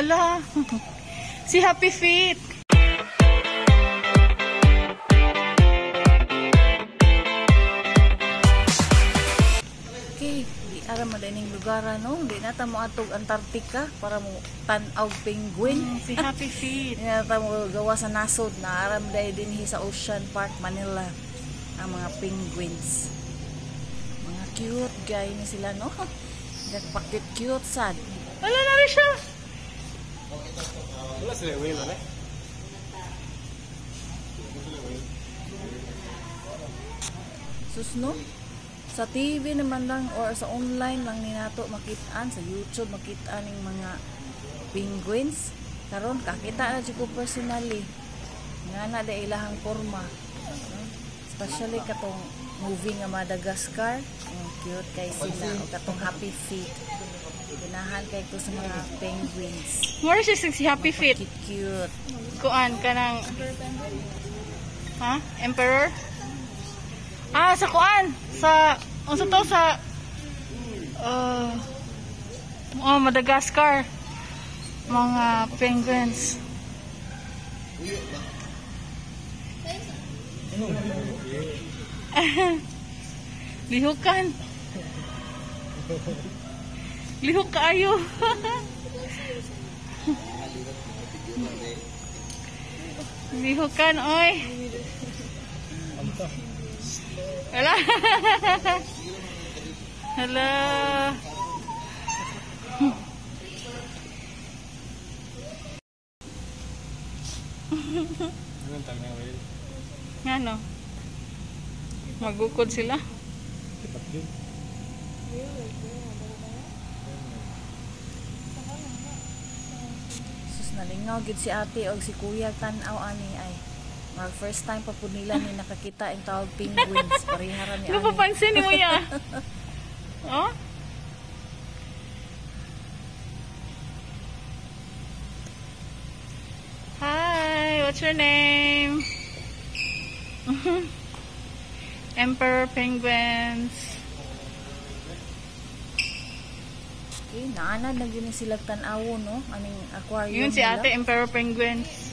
Hala. Si Happy Feet. Okay, di ara madaning lugar no. Di na ta mo atog Antarctica para mo tan-aw penguin. Si Happy Feet. Di na ta mo gawa sa nasod na ara maday dinhi sa Ocean Park, Manila ang mga penguins. Mga cute guy ni sila no. Nagpakit cute sad. Wala na rin siya. Wala sila whale na. Sus no? Sa TV naman lang or sa online lang ni nato makitaan, sa YouTube makitaan ng mga penguins. Karon kakita na jud ko personally. Nga na da ilahang forma. Especially katong movie nga Madagascar. Cute kay sila o katong Happy Feet. Ganahan kay ko sa mga penguins. More siya si Happy Feet. Cute. Kuan kanang Emperor? Ah, sa kuan. Sa unsa to sa Madagascar. Mga penguins. Lihukan. Lihok kaayo. Lihukan oy. Hala. Hala. Anong tawag na whale? Ngano? Magukod sila. Tipat yun. Sus nalingaw gid si ate og si kuya tan-aw ani ay. Mag first time pa pud nila ni nakakita ang tawag penguins. Parihara ni ani. Napapansin mo yan. Oh? Hi, what's your name? Emperor penguins. Okay, naanad na gyud ni sila tan-awo no. Aning aquarium Yun si nila. ate, Emperor penguins.